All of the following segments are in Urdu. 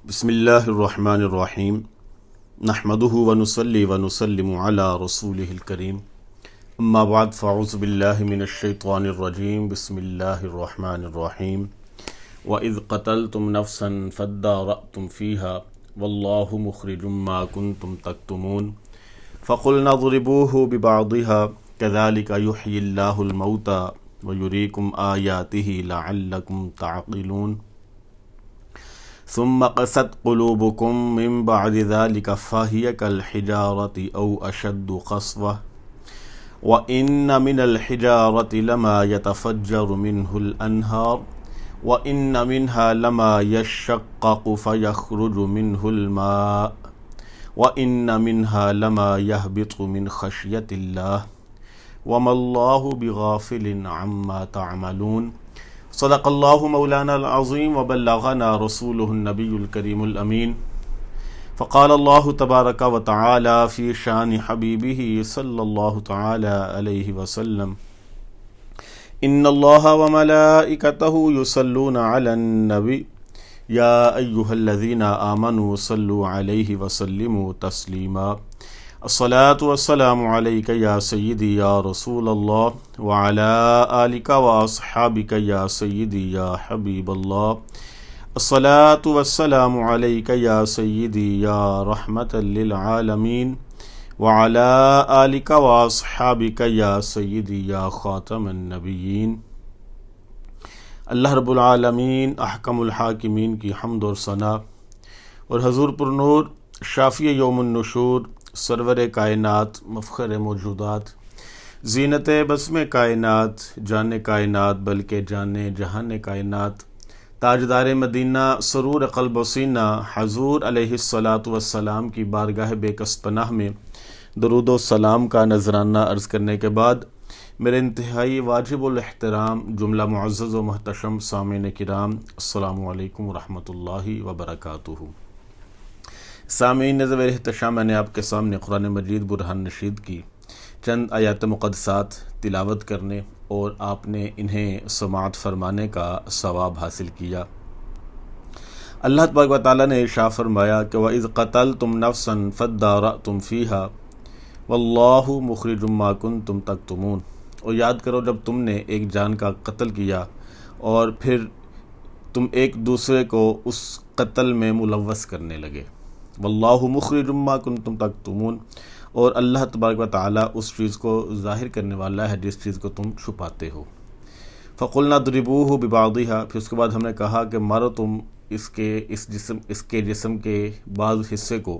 بسم اللہ الرحمن الرحیم نحمده ونصلی ونسلم علی رسوله الکریم اما بعد فاعوذ باللہ من الشیطان الرجیم بسم اللہ الرحمن الرحیم وَإِذْ قَتَلْتُمْ نَفْسًا فَادَّارَأْتُمْ فِيهَا وَاللَّهُ مُخْرِجٌ مَا كُنْتُمْ تَكْتُمُونَ فَقُلْنَا اضْرِبُوهُ بِبَعْضِهَا كَذَلِكَ يُحْيِي اللَّهُ الْمَوْتَى وَيُرِيكُمْ آيَاتِهِ لَعَلَّكُمْ تَعْقِلُونَ ثم قست قلوبكم من بعد ذلك فهي كالحجارة أو أشد قسوة وإن من الحجارة لما يتفجر منه الأنهار وإن منها لما يشقق فيخرج منه الماء وإن منها لما يهبط من خشية الله وما الله بغافل عما تعملون صدق اللہ مولانا العظیم وبلغنا رسولہ النبی الکریم الامین فقال اللہ تبارک وتعالی فی شان حبیبہ صلی اللہ تعالی علیہ وسلم ان اللہ وملائکتہ یصلون علی النبی یا ایہا الذین آمنوا صلوا علیہ وسلموا تسلیما الصلاة والسلام علیک یا سیدی یا رسول اللہ وعلی آلک واصحابک یا سیدی یا حبیب اللہ الصلاة والسلام علیک یا سیدی یا رحمت للعالمین وعلی آلک واصحابک یا سیدی یا خاتم النبیین۔ اللہ رب العالمین احکم الحاکمین کی حمد اور ثنا اور حضور پر نور شافی یوم النشور سرور کائنات مفخر موجودات زینت بسم کائنات جان کائنات بلکہ جان جہان کائنات تاجدار مدینہ سرور قلب و سینہ حضور علیہ الصلاۃ والسلام کی بارگاہ بے کس پناہ میں درود و سلام کا نذرانہ عرض کرنے کے بعد میرے انتہائی واجب الاحترام جملہ معزز و محتشم سامعین کرام السلام علیکم ورحمۃ اللہ وبرکاتہ۔ سامعین زیر احتشام میں نے آپ کے سامنے قرآن مجید برہان نشید کی چند آیات مقدسات تلاوت کرنے اور آپ نے انہیں سماعت فرمانے کا ثواب حاصل کیا۔ اللہ تبارک و تعالیٰ نے ارشاد فرمایا کہ وَإِذْ قَتَلْتُمْ نَفْسًا فَادَّارَأْتُمْ فِيهَا وَاللَّهُ مُخْرِجٌ مَا كُنْتُمْ تَكْتُمُونَ، اور یاد کرو جب تم نے ایک جان کا قتل کیا اور پھر تم ایک دوسرے کو اس قتل میں ملوث کرنے لگے۔ واللہ مخرج ما کنتم تکتمون، اور اللہ تبارک و تعالیٰ اس چیز کو ظاہر کرنے والا ہے جس چیز کو تم چھپاتے ہو۔ فقلنا اضربوہ ببعضہا، پھر اس کے بعد ہم نے کہا کہ مارو تم اس کے جسم کے بعض حصے کو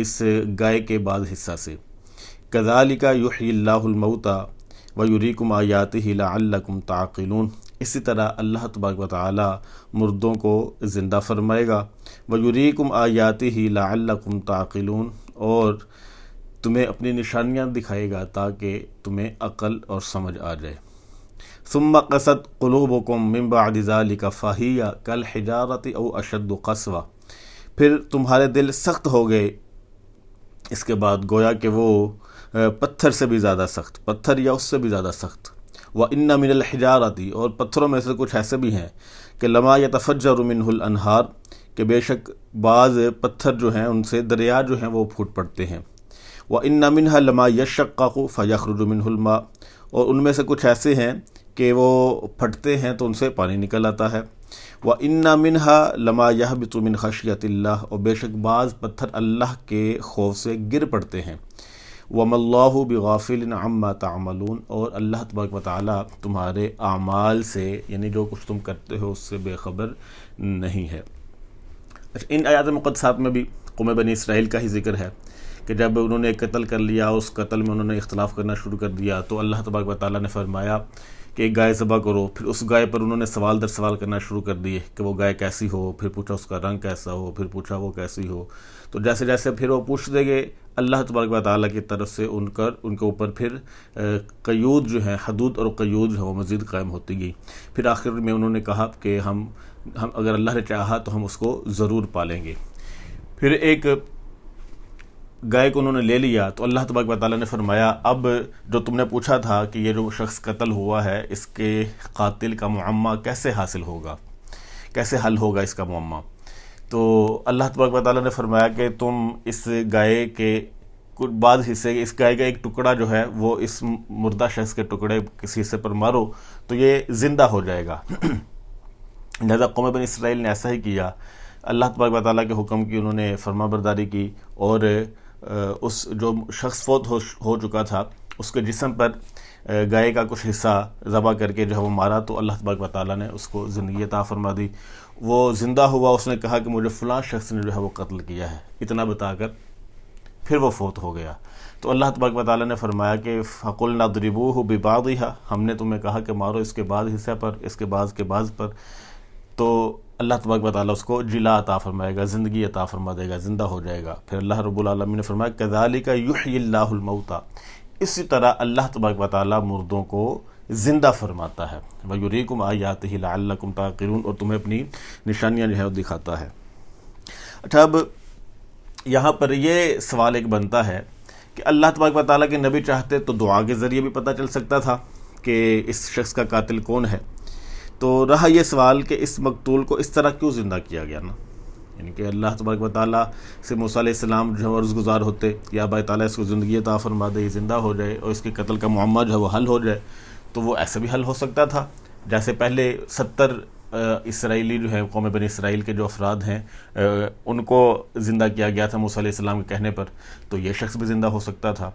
اس گائے کے بعض حصہ سے۔ کذالک یحیی اللہ الموتى ویریکم آیاتہ لعلکم تعقلون، اسی طرح اللہ تبارک و تعالیٰ مردوں کو زندہ فرمائے گا، وَيُرِيكُمْ آيَاتِهِ لَعَلَّكُمْ تَعْقِلُونَ، اور تمہیں اپنی نشانیاں دکھائے گا تاکہ تمہیں عقل اور سمجھ آ جائے۔ ثُمَّ قَسَتْ قُلُوبُكُم مِّن بَعْدِ ذَلِكَ فَهِيَ كَالْحِجَارَةِ أَوْ أَشَدُّ قَسْوَةً، پھر تمہارے دل سخت ہو گئے اس کے بعد، گویا کہ وہ پتھر سے بھی زیادہ سخت، پتھر یا اس سے بھی زیادہ سخت۔ وَإِنَّ مِنَ الْحِجَارَةِ، اور پتھروں میں سے کچھ ایسے بھی ہیں کہ لَمَا يَتَفَجَّرُ مِنْهُ الْأَنْهَارُ، کہ بے شک بعض پتھر جو ہیں ان سے دریا جو ہیں وہ پھوٹ پڑتے ہیں۔ وَإِنَّ مِنْهَا لَمَا يَشَّقَّقُ فَيَخْرُجُ مِنْهُ الْمَاءُ، اور ان میں سے کچھ ایسے ہیں کہ وہ پھٹتے ہیں تو ان سے پانی نکل آتا ہے۔ وَإِنَّ مِنْهَا لَمَا يَهْبِطُ مِنْ خَشْيَةِ اللَّهِ، اور بے شک بعض پتھر اللہ کے خوف سے گر پڑتے ہیں۔ وَمَا اللَّهُ بِغَافِلٍ عَمَّا تَعْمَلُونَ، اور اللہ تبارک و تعالیٰ تمہارے اعمال سے یعنی جو کچھ تم کرتے ہو اس سے بے خبر نہیں ہے۔ ان آیات مقدسات میں بھی قوم بنی اسرائیل کا ہی ذکر ہے کہ جب انہوں نے قتل کر لیا، اس قتل میں انہوں نے اختلاف کرنا شروع کر دیا، تو اللہ تبارک و تعالیٰ نے فرمایا کہ ایک گائے ذبح کرو۔ پھر اس گائے پر انہوں نے سوال در سوال کرنا شروع کر دیے کہ وہ گائے کیسی ہو، پھر پوچھا اس کا رنگ کیسا ہو، پھر پوچھا وہ کیسی ہو۔ تو جیسے جیسے پھر وہ پوچھتے گئے، اللہ تبارک و تعالیٰ کی طرف سے ان کے اوپر پھر قیود جو ہیں، حدود اور قیود جو ہے وہ مزید قائم ہوتی گئی۔ پھر آخر میں انہوں نے کہا کہ ہم اگر اللہ نے چاہا تو ہم اس کو ضرور پالیں گے۔ پھر ایک گائے کو انہوں نے لے لیا تو اللہ تبارک و تعالیٰ نے فرمایا اب جو تم نے پوچھا تھا کہ یہ جو شخص قتل ہوا ہے اس کے قاتل کا معمہ کیسے حاصل ہوگا، کیسے حل ہوگا اس کا معمہ، تو اللہ تبارک و تعالیٰ نے فرمایا کہ تم اس گائے کے کچھ بعض حصے، اس گائے کا ایک ٹکڑا جو ہے وہ اس مردہ شخص کے ٹکڑے کسی حصے پر مارو تو یہ زندہ ہو جائے گا۔ لہذا قوم بنی اسرائیل نے ایسا ہی کیا، اللہ تبارک و تعالیٰ کے حکم کی انہوں نے فرما برداری کی، اور اس جو شخص فوت ہو چکا تھا اس کے جسم پر گائے کا کچھ حصہ ذبح کر کے جو ہے وہ مارا، تو اللہ تبارک و تعالیٰ نے اس کو زندگی عطا فرما دی۔ وہ زندہ ہوا، اس نے کہا کہ مجھے فلاں شخص نے جو ہے وہ قتل کیا ہے، اتنا بتا کر پھر وہ فوت ہو گیا۔ تو اللہ تبارک و تعالیٰ نے فرمایا کہ فَقُلْنَا اضْرِبُوهُ بِبَعْضِهَا، ہم نے تمہیں کہا کہ مارو اس کے بعض حصے پر، اس کے بعض کے بعض پر، تو اللہ تبارک و تعالیٰ اس کو جلا عطا فرمائے گا، زندگی عطا فرما دے گا، زندہ ہو جائے گا۔ پھر اللہ رب العالمین نے فرمایا كَذَلِكَ يُحْيِي اللَّهُ الْمَوْتَى، اسی طرح اللہ تبارک و تعالیٰ مردوں کو زندہ فرماتا ہے، وَيُرِيكُمْ آيَاتِهِ لَعَلَّكُمْ تَعْقِلُونَ، اور تمہیں اپنی نشانیاں جو ہے وہ دکھاتا ہے۔ اچھا، اب یہاں پر یہ سوال ایک بنتا ہے کہ اللہ تبارک و تعالیٰ کے نبی چاہتے تو دعا کے ذریعے بھی پتہ چل سکتا تھا کہ اس شخص کا قاتل کون ہے، تو رہا یہ سوال کہ اس مقتول کو اس طرح کیوں زندہ کیا گیا نا، یعنی کہ اللہ تبارک و تعالیٰ سے موسیٰ علیہ السلام جو ہے عرض گزار ہوتے، یا اللہ تعالیٰ اس کو زندگی عطا فرما دے، زندہ ہو جائے اور اس کے قتل کا معمہ جو ہے وہ حل ہو جائے، تو وہ ایسے بھی حل ہو سکتا تھا جیسے پہلے 70 اسرائیلی جو ہے قوم بنی اسرائیل کے جو افراد ہیں ان کو زندہ کیا گیا تھا موسیٰ علیہ السلام کے کہنے پر، تو یہ شخص بھی زندہ ہو سکتا تھا۔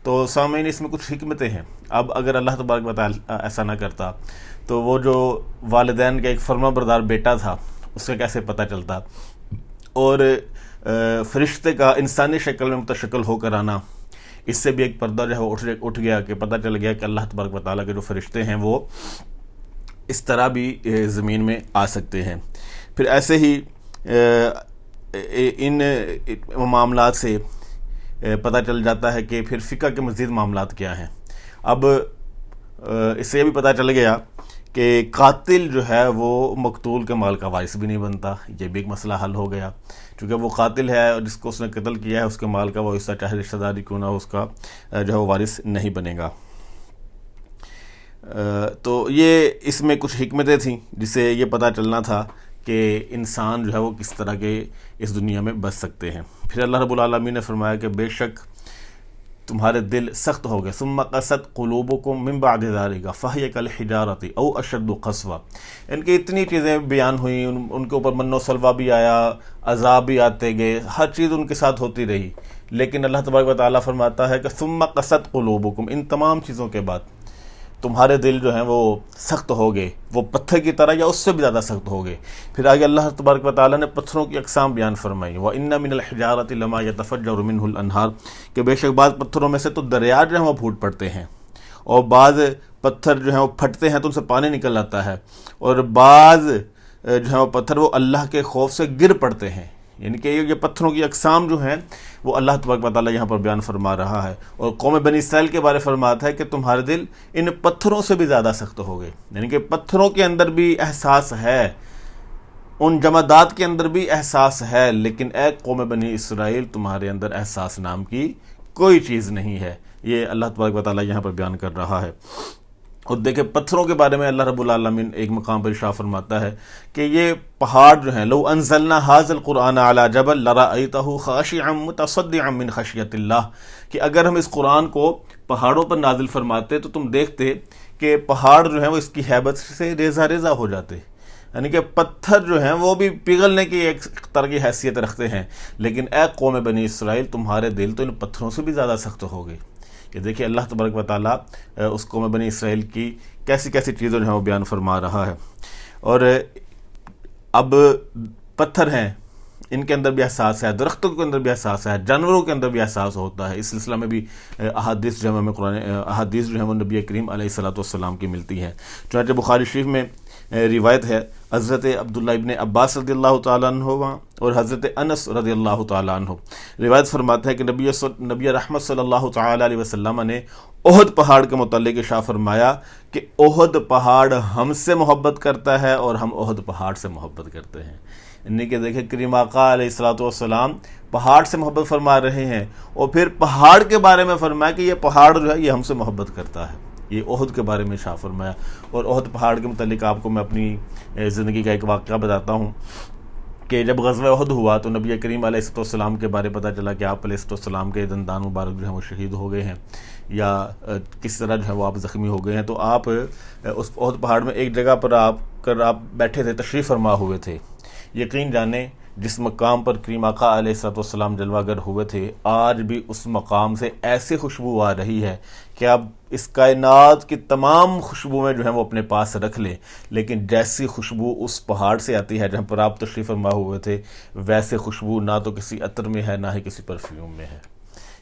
تو سامعین، اس میں کچھ حکمتیں ہیں۔ اب اگر اللہ تبارک و تعالیٰ ایسا نہ کرتا تو وہ جو والدین کا ایک فرما بردار بیٹا تھا اس کا کیسے پتہ چلتا، اور فرشتے کا انسانی شکل میں متشکل ہو کر آنا، اس سے بھی ایک پردہ جو ہے وہ اٹھ گیا کہ پتہ چل گیا کہ اللہ تبارک و تعالیٰ کے جو فرشتے ہیں وہ اس طرح بھی زمین میں آ سکتے ہیں۔ پھر ایسے ہی ان معاملات سے پتہ چل جاتا ہے کہ پھر فقہ کے مزید معاملات کیا ہیں۔ اب اس سے یہ بھی پتہ چل گیا کہ قاتل جو ہے وہ مقتول کے مال کا وارث بھی نہیں بنتا، یہ بھی ایک مسئلہ حل ہو گیا، کیونکہ وہ قاتل ہے اور جس کو اس نے قتل کیا ہے اس کے مال کا وہ حصہ چاہے رشتہ داری کیوں نہ ہو اس کا جو ہے وہ وارث نہیں بنے گا۔ تو یہ اس میں کچھ حکمتیں تھیں جس سے یہ پتہ چلنا تھا کہ انسان جو ہے وہ کس طرح کے اس دنیا میں بچ سکتے ہیں۔ پھر اللہ رب العالمین نے فرمایا کہ بے شک تمہارے دل سخت ہو گئے، ثم قست قلوبکم من بعد ذلک فہی کالحجارۃ او اشد قسوہ، ان کی اتنی چیزیں بیان ہوئیں، ان کے اوپر من و سلوہ بھی آیا، عذاب بھی آتے گئے، ہر چیز ان کے ساتھ ہوتی رہی، لیکن اللہ تبارک و تعالیٰ فرماتا ہے کہ ثم قست قلوبکم، ان تمام چیزوں کے بعد تمہارے دل جو ہیں وہ سخت ہو گئے، وہ پتھر کی طرح یا اس سے بھی زیادہ سخت ہو گئے۔ پھر آگے اللہ تبارک و تعالیٰ نے پتھروں کی اقسام بیان فرمائی، وَإِنَّ مِنَ الْحِجَارَةِ لَمَا يَتَفَجَّرُ مِنْهُ الْأَنْهَارُ، کہ بے شک بعض پتھروں میں سے تو دریا جو ہیں وہ پھوٹ پڑتے ہیں، اور بعض پتھر جو ہیں وہ پھٹتے ہیں تو ان سے پانی نکل آتا ہے، اور بعض جو ہیں وہ پتھر وہ اللہ کے خوف سے گر پڑتے ہیں، یعنی کہ یہ پتھروں کی اقسام جو ہیں وہ اللہ تبارک و تعالیٰ یہاں پر بیان فرما رہا ہے۔ اور قوم بنی اسرائیل کے بارے فرماتا ہے کہ تمہارے دل ان پتھروں سے بھی زیادہ سخت ہو گئے، یعنی کہ پتھروں کے اندر بھی احساس ہے، ان جمادات کے اندر بھی احساس ہے، لیکن اے قوم بنی اسرائیل تمہارے اندر احساس نام کی کوئی چیز نہیں ہے۔ یہ اللہ تبارک و تعالیٰ یہاں پر بیان کر رہا ہے۔ اور دیکھیں پتھروں کے بارے میں اللہ رب العالمین ایک مقام پر ارشاد فرماتا ہے کہ یہ پہاڑ جو ہیں، لو انزلنا هذا القرآن على جبل لرأيته خاشعا متصدعا من خشیۃ اللہ، کہ اگر ہم اس قرآن کو پہاڑوں پر نازل فرماتے تو تم دیکھتے کہ پہاڑ جو ہیں وہ اس کی ہیبت سے ریزہ ریزہ ہو جاتے، یعنی کہ پتھر جو ہیں وہ بھی پگھلنے کی ایک طرح کی حیثیت رکھتے ہیں، لیکن اے قوم بنی اسرائیل تمہارے دل تو ان پتھروں سے بھی زیادہ سخت ہو گئے۔ کہ دیکھیں اللہ تبارک و تعالیٰ اس قوم بنی اسرائیل کی کیسی کیسی چیزیں جو ہیں وہ بیان فرما رہا ہے۔ اور اب پتھر ہیں، ان کے اندر بھی احساس ہے، درختوں کے اندر بھی احساس ہے، جانوروں کے اندر بھی احساس ہوتا ہے۔ اس سلسلہ میں بھی احادیث جو ہمیں احادیث جو ہیں وہ نبی کریم علیہ الصلوۃ والسلام کی ملتی ہیں۔ چنانچہ بخاری شریف میں روایت ہے، حضرت عبداللہ ابن عباس رضی اللہ تعالیٰ عنہ اور حضرت انس رضی اللہ تعالیٰ عنہ روایت فرماتے ہیں کہ نبی رحمت صلی اللہ تعالیٰ علیہ وسلم نے احد پہاڑ کے متعلق ارشاد فرمایا کہ احد پہاڑ ہم سے محبت کرتا ہے اور ہم احد پہاڑ سے محبت کرتے ہیں۔ یعنی کہ دیکھیں کریم آقا علیہ الصلوۃ والسلام پہاڑ سے محبت فرما رہے ہیں، اور پھر پہاڑ کے بارے میں فرمایا کہ یہ پہاڑ جو ہے یہ ہم سے محبت کرتا ہے۔ یہ احد کے بارے میں ارشاد فرمایا۔ اور احد پہاڑ کے متعلق آپ کو میں اپنی زندگی کا ایک واقعہ بتاتا ہوں کہ جب غزوہ احد ہوا تو نبی کریم علیہ السلام کے بارے پتہ چلا کہ آپ علیہ السلام کے دندان مبارک جو ہیں وہ شہید ہو گئے ہیں، یا کس طرح جو ہے وہ آپ زخمی ہو گئے ہیں، تو آپ اس احد پہاڑ میں ایک جگہ پر آپ بیٹھے تھے، تشریف فرما ہوئے تھے۔ یقین جانیں جس مقام پر کریم آقا علیہ السلام جلوہ گر ہوئے تھے، آج بھی اس مقام سے ایسے خوشبو آ رہی ہے کہ آپ اس کائنات کی تمام خوشبو میں جو ہے وہ اپنے پاس رکھ لیں، لیکن جیسی خوشبو اس پہاڑ سے آتی ہے جہاں پر آپ تشریف فرما ہوئے تھے، ویسے خوشبو نہ تو کسی عطر میں ہے، نہ ہی کسی پرفیوم میں ہے۔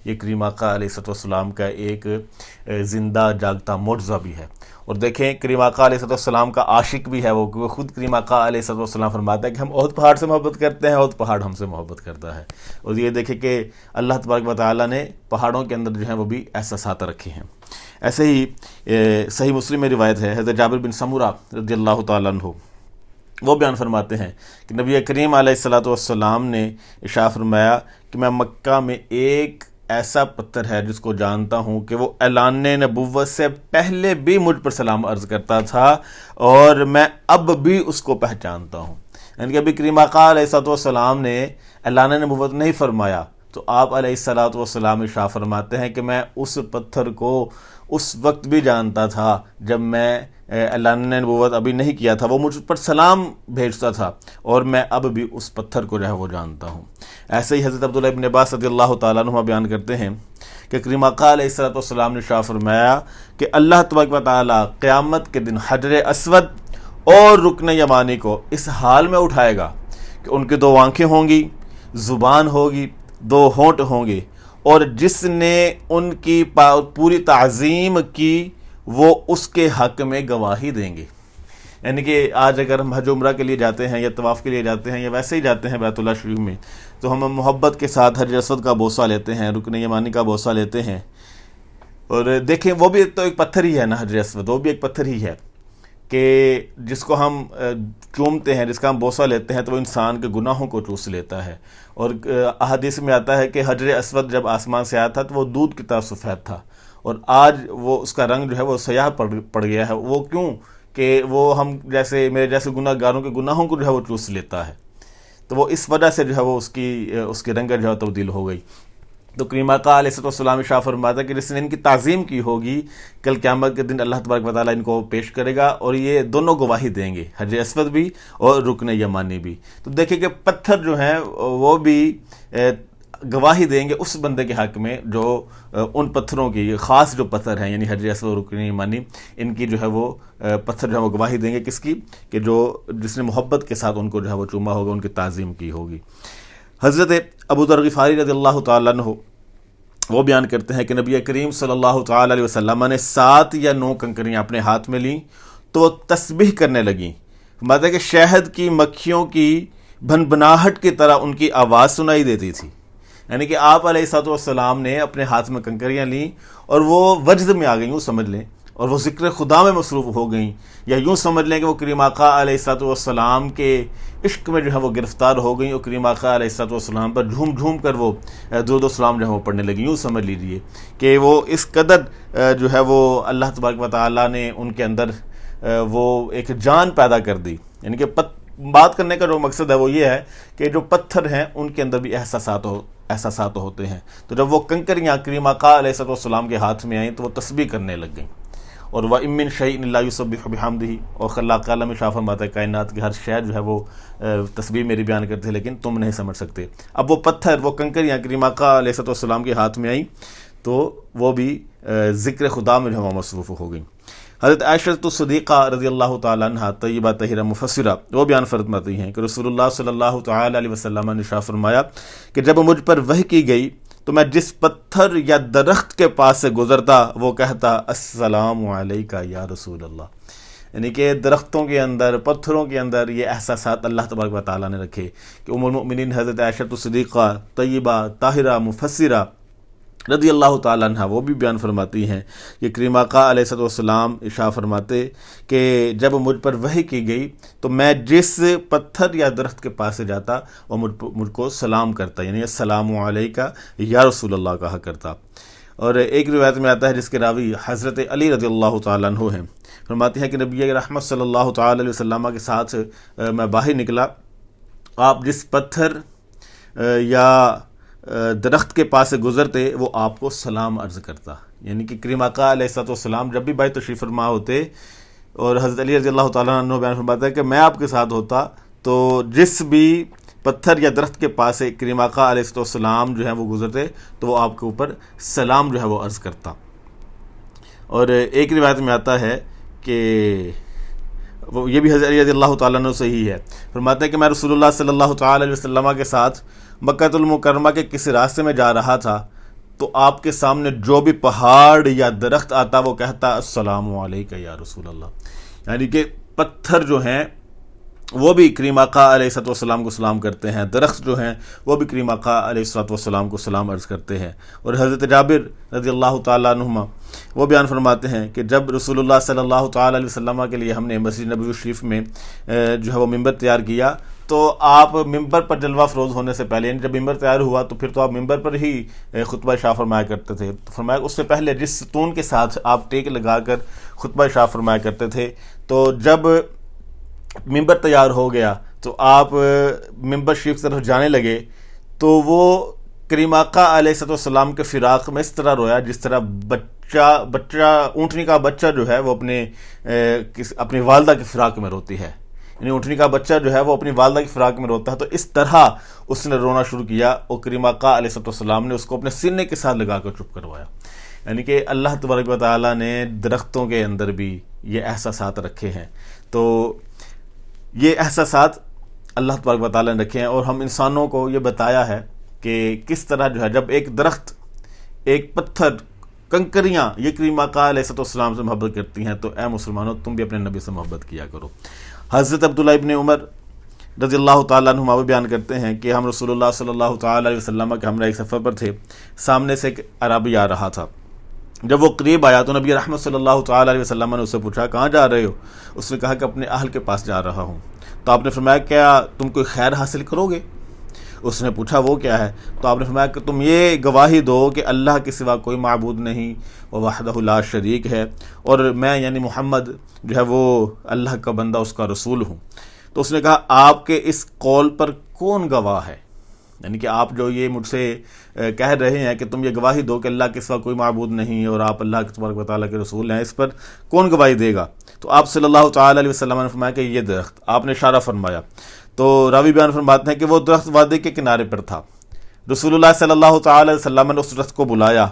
یہ کریم آقا علیہ السلام کا ایک زندہ جاگتا معجزہ بھی ہے۔ اور دیکھیں کریم آقا علیہ السلام کا عاشق بھی ہے وہ خود کریم آقا علیہ السلام فرماتا ہے کہ ہم احد پہاڑ سے محبت کرتے ہیں، احد پہاڑ ہم سے محبت کرتا ہے۔ اور یہ دیکھیں کہ اللہ تبارک و تعالیٰ نے پہاڑوں کے اندر جو ہیں وہ بھی احساسات رکھے ہیں۔ ایسے ہی صحیح مسلم میں روایت ہے، حضرت جابر بن سمورہ رضی اللہ تعالیٰ عنہ وہ بیان فرماتے ہیں کہ نبی کریم علیہ السلام نے ارشاد فرمایا کہ میں مکہ میں ایک ایسا پتھر ہے جس کو جانتا ہوں کہ وہ اعلان نبوت سے پہلے بھی مجھ پر سلام عرض کرتا تھا، اور میں اب بھی اس کو پہچانتا ہوں۔ یعنی کہ ابھی کریم آقا علیہ السلام نے اعلان نبوت نہیں فرمایا تو آپ علیہ السلام ارشاد فرماتے ہیں کہ میں اس پتھر کو اس وقت بھی جانتا تھا جب میں اعلان نبوت ابھی نہیں کیا تھا، وہ مجھ پر سلام بھیجتا تھا، اور میں اب بھی اس پتھر کو جو ہے وہ جانتا ہوں۔ ایسے ہی حضرت عبداللہ ابن عباس رضی اللہ تعالیٰ عنہ بیان کرتے ہیں کہ کریم آقا علیہ السلام نے ارشاد فرمایا کہ اللہ تبارک و تعالیٰ قیامت کے دن حجر اسود اور رکن یمانی کو اس حال میں اٹھائے گا کہ ان کی 2 آنکھیں ہوں گی، زبان ہوگی، 2 ہونٹ ہوں گے، اور جس نے ان کی پوری تعظیم کی وہ اس کے حق میں گواہی دیں گے۔ یعنی کہ آج اگر ہم حج عمرہ کے لیے جاتے ہیں یا طواف کے لیے جاتے ہیں یا ویسے ہی جاتے ہیں بیت اللہ شریف میں، تو ہم محبت کے ساتھ حجر اسود کا بوسہ لیتے ہیں، رکن یمانی کا بوسہ لیتے ہیں، اور دیکھیں وہ بھی تو ایک پتھر ہی ہے نا، حجر اسود وہ بھی ایک پتھر ہی ہے کہ جس کو ہم چومتے ہیں، جس کا ہم بوسہ لیتے ہیں تو وہ انسان کے گناہوں کو چوس لیتا ہے۔ اور احادیث میں آتا ہے کہ حجر اسود جب آسمان سے آیا تھا تو وہ دودھ کی طرح سفید تھا، اور آج وہ اس کا رنگ جو ہے وہ سیاہ پڑ گیا ہے۔ وہ کیوں؟ کہ وہ ہم جیسے میرے جیسے گناہ گاروں کے گناہوں کو جو ہے وہ چوس لیتا ہے، تو وہ اس وجہ سے جو ہے وہ اس کی رنگت جو ہے تبدیل ہو گئی۔ تو کریم آقا علیہ السلام ارشاد فرماتا ہے کہ جس نے ان کی تعظیم کی ہوگی، کل قیامت کے دن اللہ تبارک و تعالیٰ ان کو پیش کرے گا، اور یہ دونوں گواہی دیں گے، حجر اسود بھی اور رکن یمانی بھی۔ تو دیکھیں کہ پتھر جو ہیں وہ بھی گواہی دیں گے اس بندے کے حق میں جو ان پتھروں کی خاص جو پتھر ہیں، یعنی حجر اسود اور رکن یمانی، ان کی جو ہے وہ پتھر جو ہے وہ گواہی دیں گے کس کی؟ کہ جس نے محبت کے ساتھ ان کو جو ہے وہ چوما ہوگا، ان کی تعظیم کی ہوگی۔ حضرت ابو ذر غفاری رضی اللہ تعالیٰ عنہ وہ بیان کرتے ہیں کہ نبی کریم صلی اللہ تعالیٰ علیہ وسلم نے 7 یا 9 کنکریاں اپنے ہاتھ میں لیں تو وہ تسبیح کرنے لگیں، مطلب کہ شہد کی مکھیوں کی بھنبھناہٹ کی طرح ان کی آواز سنائی دیتی تھی۔ یعنی کہ آپ علیہ السلام نے اپنے ہاتھ میں کنکریاں لیں اور وہ وجد میں آ گئیں، یوں سمجھ لیں، اور وہ ذکر خدا میں مصروف ہو گئیں، یا یوں سمجھ لیں کہ وہ کریم آقا علیہ السلام کے عشق میں جو ہے وہ گرفتار ہو گئیں، اور کریم آقا علیہ السلام پر جھوم جھوم کر وہ درود و سلام جو ہے وہ پڑھنے لگیں۔ یوں سمجھ لیجئے کہ وہ اس قدر جو ہے وہ اللہ تبارک و تعالیٰ نے ان کے اندر وہ ایک جان پیدا کر دی۔ یعنی کہ بات کرنے کا جو مقصد ہے وہ یہ ہے کہ جو پتھر ہیں ان کے اندر بھی احساسات ہوتے ہیں۔ تو جب وہ کنکریاں کریم آقا علیہ السلام کے ہاتھ میں آئیں تو وہ تسبیح کرنے لگ گئیں، اور وَإِن مِّن شَيْءٍ إِلَّا يُسَبِّحُ بِحَمْدِهِ، اور خلاق عالم میں شاہ فرماتا ہے کائنات کی ہر شے جو ہے وہ تسبیح میری بیان کرتے ہیں لیکن تم نہیں سمجھ سکتے۔ اب وہ پتھر، وہ کنکریاں کریم آقا علیہ السلام کے ہاتھ میں آئیں تو وہ بھی ذکر خدا میں جو ہے مصروف ہو گئیں۔ حضرت عائشہ صدیقہ رضی اللہ تعالیٰ عنہ طیبہ طاہرہ مفسرہ وہ بیان فرماتی ہیں کہ رسول اللہ صلی اللہ تعالیٰ علیہ وسلم نے ارشاد فرمایا کہ جب مجھ پر وحی کی گئی تو میں جس پتھر یا درخت کے پاس سے گزرتا وہ کہتا السلام علیکہ یا رسول اللہ۔ یعنی کہ درختوں کے اندر، پتھروں کے اندر یہ احساسات اللہ تبارک و تعالیٰ نے رکھے کہ ام المؤمنین حضرت عائشہ صدیقہ طیبہ طاہرہ مفسرہ رضی اللہ تعالیٰ عنہ وہ بھی بیان فرماتی ہیں کہ کریم آقا علیہ السلام ارشاد فرماتے کہ جب مجھ پر وحی کی گئی تو میں جس پتھر یا درخت کے پاس سے جاتا وہ مجھ کو سلام کرتا، یعنی السلام علیکہ یا رسول اللہ کہا کرتا۔ اور ایک روایت میں آتا ہے جس کے راوی حضرت علی رضی اللہ تعالیٰ عنہ ہیں، فرماتی ہیں کہ نبی رحمت صلی اللہ تعالیٰ علیہ وسلم کے ساتھ میں باہر نکلا آپ جس پتھر یا درخت کے پاس سے گزرتے وہ آپ کو سلام عرض کرتا. یعنی کہ کریم آقا علیہ السلام جب بھی بھائی تشریف فرما ہوتے اور حضرت علی رضی اللہ تعالیٰ عنہ بیان فرماتا ہے کہ میں آپ کے ساتھ ہوتا تو جس بھی پتھر یا درخت کے پاس سے کریم آقا علیہ السلام جو ہیں وہ گزرتے تو وہ آپ کے اوپر سلام جو ہے وہ عرض کرتا. اور ایک روایت میں آتا ہے کہ وہ یہ بھی حضرت علی رضی اللہ تعالیٰ عنہ سے ہی ہے، فرماتے ہیں کہ میں رسول اللہ صلی اللہ تعالیٰ علیہ وسلم کے ساتھ مکہ المکرمہ کے کسی راستے میں جا رہا تھا تو آپ کے سامنے جو بھی پہاڑ یا درخت آتا وہ کہتا السلام علیکہ یا رسول اللہ. یعنی کہ پتھر جو ہیں وہ بھی کریم آقا علیہ السلام کو سلام کرتے ہیں، درخت جو ہیں وہ بھی کریم آقا علیہ السلام کو سلام عرض کرتے ہیں. اور حضرت جابر رضی اللہ تعالیٰ عنہما وہ بیان فرماتے ہیں کہ جب رسول اللہ صلی اللہ تعالیٰ علیہ وسلم کے لیے ہم نے مسجد نبوی شریف میں جو ہے وہ ممبر تیار کیا تو آپ ممبر پر جلوہ فروز ہونے سے پہلے، یعنی جب ممبر تیار ہوا تو پھر تو آپ ممبر پر ہی خطبہ شاہ فرمایا کرتے تھے. تو فرمایا اس سے پہلے جس ستون کے ساتھ آپ ٹیک لگا کر خطبہ شاہ فرمایا کرتے تھے تو جب ممبر تیار ہو گیا تو آپ ممبر شریف کی طرف جانے لگے تو وہ کریم آقا علیہ السلام کے فراق میں اس طرح رویا جس طرح بچہ اونٹنی کا بچہ جو ہے وہ اپنی والدہ کے فراق میں روتی ہے. یعنی اونٹنی کا بچہ جو ہے وہ اپنی والدہ کی فراق میں روتا ہے تو اس طرح اس نے رونا شروع کیا اور کریم آقا علیہ السلام نے اس کو اپنے سینے کے ساتھ لگا کر چپ کروایا. یعنی کہ اللہ تبارک و تعالیٰ نے درختوں کے اندر بھی یہ احساسات رکھے ہیں. تو یہ احساسات اللہ تبارک و تعالیٰ نے رکھے ہیں اور ہم انسانوں کو یہ بتایا ہے کہ کس طرح جو ہے جب ایک درخت، ایک پتھر، کنکریاں یہ کریم آقا علیہ السلام سے محبت کرتی ہیں تو اے مسلمانوں تم بھی اپنے نبی سے محبت کیا کرو. حضرت عبداللہ ابن عمر رضی اللہ تعالیٰ عنہ وہ بیان کرتے ہیں کہ ہم رسول اللہ صلی اللہ تعالیٰ علیہ وسلم کے ہمراہ ایک سفر پر تھے، سامنے سے ایک عربی آ رہا تھا. جب وہ قریب آیا تو نبی رحمت صلی اللہ تعالیٰ علیہ وسلم نے اس سے پوچھا کہاں جا رہے ہو؟ اس نے کہا کہ اپنے اہل کے پاس جا رہا ہوں. تو آپ نے فرمایا کیا تم کوئی خیر حاصل کرو گے؟ اس نے پوچھا وہ کیا ہے؟ تو آپ نے فرمایا کہ تم یہ گواہی دو کہ اللہ کے سوا کوئی معبود نہیں، وہ وحدہ لا شریک ہے، اور میں یعنی محمد جو ہے وہ اللہ کا بندہ اس کا رسول ہوں. تو اس نے کہا آپ کے اس قول پر کون گواہ ہے؟ یعنی کہ آپ جو یہ مجھ سے کہہ رہے ہیں کہ تم یہ گواہی دو کہ اللہ کے سوا کوئی معبود نہیں اور آپ اللہ کے تبارک و تعالیٰ کے رسول ہیں، اس پر کون گواہی دے گا؟ تو آپ صلی اللہ تعالیٰ علیہ وسلم نے فرمایا کہ یہ درخت. آپ نے اشارہ فرمایا تو راوی بیان فرماتے ہیں کہ وہ درخت وادی کے کنارے پر تھا. رسول اللہ صلی اللہ تعالیٰ علیہ وسلم نے اس درخت کو بلایا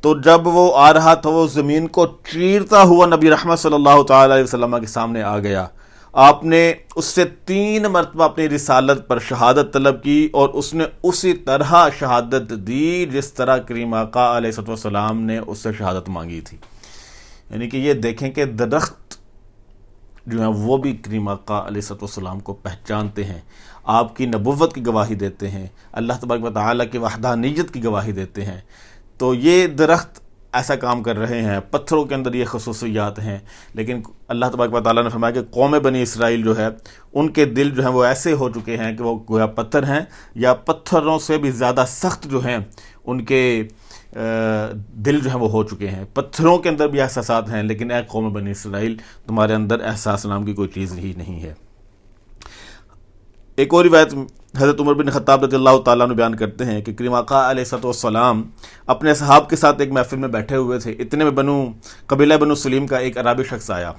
تو جب وہ آ رہا تھا وہ زمین کو چیرتا ہوا نبی رحمت صلی اللہ تعالیٰ علیہ وسلم کے سامنے آ گیا. آپ نے اس سے 3 مرتبہ اپنی رسالت پر شہادت طلب کی اور اس نے اسی طرح شہادت دی جس طرح کریم آقا علیہ السلام نے اس سے شہادت مانگی تھی. یعنی کہ یہ دیکھیں کہ درخت جو ہیں وہ بھی کریم آقا علیہ السلام کو پہچانتے ہیں، آپ کی نبوت کی گواہی دیتے ہیں، اللہ تبارک و تعالیٰ کی وحدانیت کی گواہی دیتے ہیں. تو یہ درخت ایسا کام کر رہے ہیں، پتھروں کے اندر یہ خصوصیات ہیں، لیکن اللہ تبارک و تعالیٰ نے فرمایا کہ قوم بنی اسرائیل جو ہے ان کے دل جو ہیں وہ ایسے ہو چکے ہیں کہ وہ گویا پتھر ہیں یا پتھروں سے بھی زیادہ سخت جو ہیں ان کے دل جو ہیں وہ ہو چکے ہیں. پتھروں کے اندر بھی احساسات ہیں لیکن اے قوم بنی اسرائیل تمہارے اندر احساس نام کی کوئی چیز ہی نہیں ہے. ایک اور روایت حضرت عمر بن خطاب رضی اللہ تعالیٰ عنہ بیان کرتے ہیں کہ کریم آقا علیہ السلام اپنے صحاب کے ساتھ ایک محفل میں بیٹھے ہوئے تھے. اتنے میں قبیلہ بنو سلیم کا ایک عربی شخص آیا.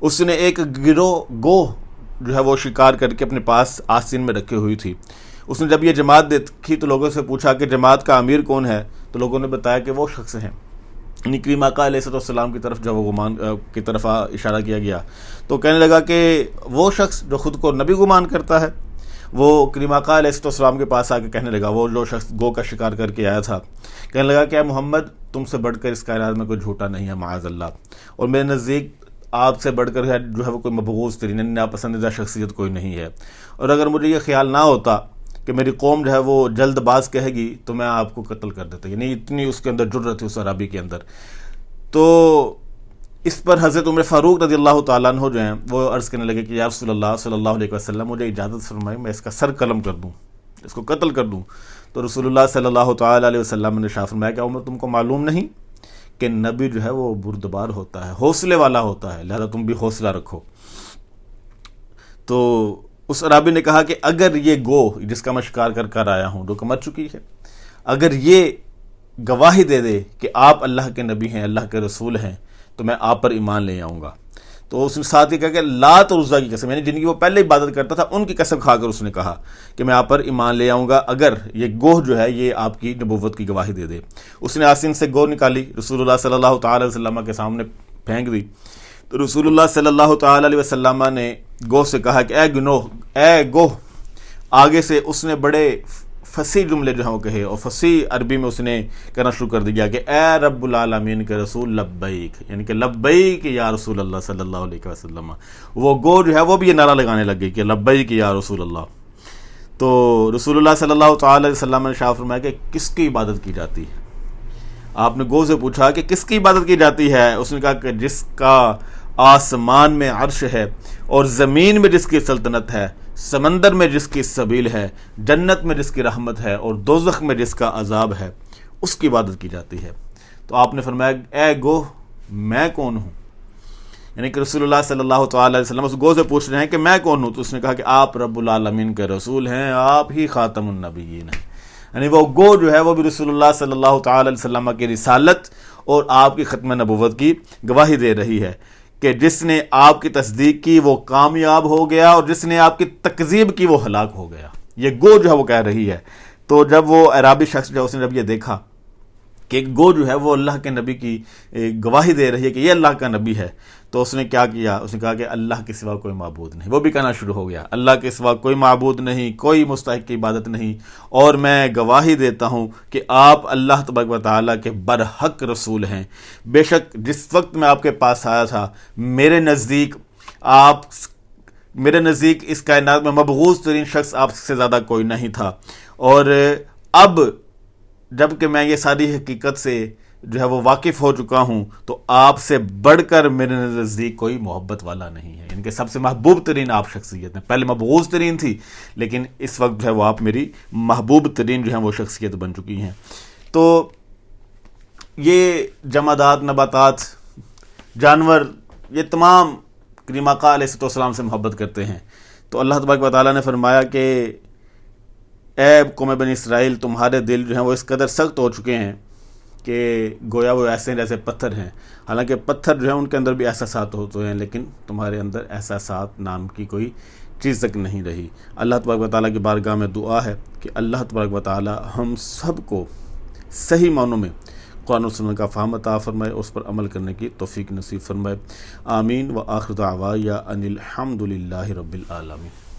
اس نے ایک گوہ جو ہے وہ شکار کر کے اپنے پاس آستین میں رکھی ہوئی تھی. اس نے جب یہ جماعت دیکھی تو لوگوں سے پوچھا کہ جماعت کا امیر کون ہے؟ تو لوگوں نے بتایا کہ وہ شخص ہیں. یعنی کریم آقا علیہ السلام کی طرف جب وہ گمان کی طرف اشارہ کیا گیا تو کہنے لگا کہ وہ شخص جو خود کو نبی گمان کرتا ہے وہ کریم آقا علیہ السلام کے پاس آ کے کہنے لگا، وہ جو شخص گو کا شکار کر کے آیا تھا، کہنے لگا کہ اے محمد تم سے بڑھ کر اس کائنات میں کوئی جھوٹا نہیں ہے معاذ اللہ، اور میرے نزدیک آپ سے بڑھ کر جو ہے وہ کوئی مبغوض ترین ناپسندیدہ شخصیت کوئی نہیں ہے، اور اگر مجھے یہ خیال نہ ہوتا کہ میری قوم جو ہے وہ جلد باز کہے گی تو میں آپ کو قتل کر دیتا. یعنی اتنی اس کے اندر جرأت تھی اس عربی کے اندر. تو اس پر حضرت عمر فاروق رضی اللہ تعالیٰ عنہ جو ہیں وہ عرض کرنے لگے کہ یا رسول اللہ صلی اللہ علیہ وسلم مجھے اجازت فرمائے میں اس کا سر قلم کر دوں، اس کو قتل کر دوں. تو رسول اللہ صلی اللہ تعالیٰ علیہ وسلم نے ارشاد فرمایا کہ عمر تم کو معلوم نہیں کہ نبی جو ہے وہ بردبار ہوتا ہے، حوصلے والا ہوتا ہے، لہذا تم بھی حوصلہ رکھو. تو اس عرابی نے کہا کہ اگر یہ گو جس کا میں شکار کر کر آیا ہوں جو کہ مر چکی ہے، اگر یہ گواہی دے دے کہ آپ اللہ کے نبی ہیں، اللہ کے رسول ہیں، تو میں آپ پر ایمان لے آؤں گا۔ تو اس نے ساتھ ہی کہا کہ لات اور عزیٰ کی قسم، یعنی جن کی وہ پہلے عبادت کرتا تھا ان کی قسم کھا کر اس نے کہا کہ میں آپ پر ایمان لے آؤں گا اگر یہ گوہ جو ہے یہ آپ کی نبوت کی گواہی دے دے۔ اس نے آستین سے گوہ نکالی، رسول اللہ صلی اللہ تعالی علیہ وسلم کے سامنے پھینک دی، تو رسول اللہ صلی اللہ تعالی علیہ وسلم نے گوہ سے کہا کہ اے گوہ، آگے سے اس نے بڑے فصیح جملے جو ہیں وہ کہے، اور فصیح عربی میں اس نے کہنا شروع کر دیا کہ اے رب العالمین کے رسول لبیک، یعنی کہ لبیک یا رسول اللہ صلی اللہ علیہ وسلم۔ وہ گو جو ہے وہ بھی یہ نعرہ لگانے لگ گئی کہ لبیک یا رسول اللہ۔ تو رسول اللہ صلی اللہ تعالی علیہ وسلم نے شاہ فرمایا کہ کس کی عبادت کی جاتی ہے؟ آپ نے گو سے پوچھا کہ کس کی عبادت کی جاتی ہے؟ اس نے کہا کہ جس کا آسمان میں عرش ہے اور زمین میں جس کی سلطنت ہے، سمندر میں جس کی سبیل ہے، جنت میں جس کی رحمت ہے اور دوزخ میں جس کا عذاب ہے، اس کی عبادت کی جاتی ہے۔ تو آپ نے فرمایا اے گوہ، میں کون ہوں؟ یعنی کہ رسول اللہ صلی اللہ تعالی علیہ وسلم اس گوہ سے پوچھ رہے ہیں کہ میں کون ہوں؟ تو اس نے کہا کہ آپ رب العالمین کے رسول ہیں، آپ ہی خاتم النبیین ہیں۔ یعنی وہ گوہ جو ہے وہ بھی رسول اللہ صلی اللہ تعالی علیہ وسلم کی رسالت اور آپ کی ختم نبوت کی گواہی دے رہی ہے کہ جس نے آپ کی تصدیق کی وہ کامیاب ہو گیا اور جس نے آپ کی تکذیب کی وہ ہلاک ہو گیا۔ یہ گو جو ہے وہ کہہ رہی ہے۔ تو جب وہ عرابی شخص جو اس نے جب یہ دیکھا کہ گو جو ہے وہ اللہ کے نبی کی گواہی دے رہی ہے کہ یہ اللہ کا نبی ہے، تو اس نے کیا کیا؟ اس نے کہا کہ اللہ کے سوا کوئی معبود نہیں۔ وہ بھی کہنا شروع ہو گیا اللہ کے سوا کوئی معبود نہیں، کوئی مستحق کی عبادت نہیں، اور میں گواہی دیتا ہوں کہ آپ اللہ تبارک و تعالیٰ کے برحق رسول ہیں۔ بے شک جس وقت میں آپ کے پاس آیا تھا میرے نزدیک اس کائنات میں مبغوض ترین شخص آپ سے زیادہ کوئی نہیں تھا، اور اب جب کہ میں یہ ساری حقیقت سے جو ہے وہ واقف ہو چکا ہوں تو آپ سے بڑھ کر میرے نزدیک کوئی محبت والا نہیں ہے۔ ان کے سب سے محبوب ترین آپ شخصیت ہیں، پہلے مبغوض ترین تھی لیکن اس وقت جو ہے وہ آپ میری محبوب ترین جو ہے وہ شخصیت بن چکی ہیں۔ تو یہ جمادات، نباتات، جانور، یہ تمام کریم آقا علیہ السلام سے محبت کرتے ہیں۔ تو اللہ تبارک و تعالیٰ نے فرمایا کہ اے قوم بنی اسرائیل، تمہارے دل جو ہیں وہ اس قدر سخت ہو چکے ہیں کہ گویا وہ ایسے جیسے پتھر ہیں، حالانکہ پتھر جو ہیں ان کے اندر بھی احساسات ہوتے ہیں لیکن تمہارے اندر احساسات نام کی کوئی چیز تک نہیں رہی۔ اللہ تبارک و تعالیٰ کی بارگاہ میں دعا ہے کہ اللہ تبارک و تعالیٰ ہم سب کو صحیح معنوں میں قرآن و سنت کا فہم عطا فرمائے، اس پر عمل کرنے کی توفیق نصیب فرمائے۔ آمین۔ وآخر دعوانا ان الحمد للہ رب العالمین۔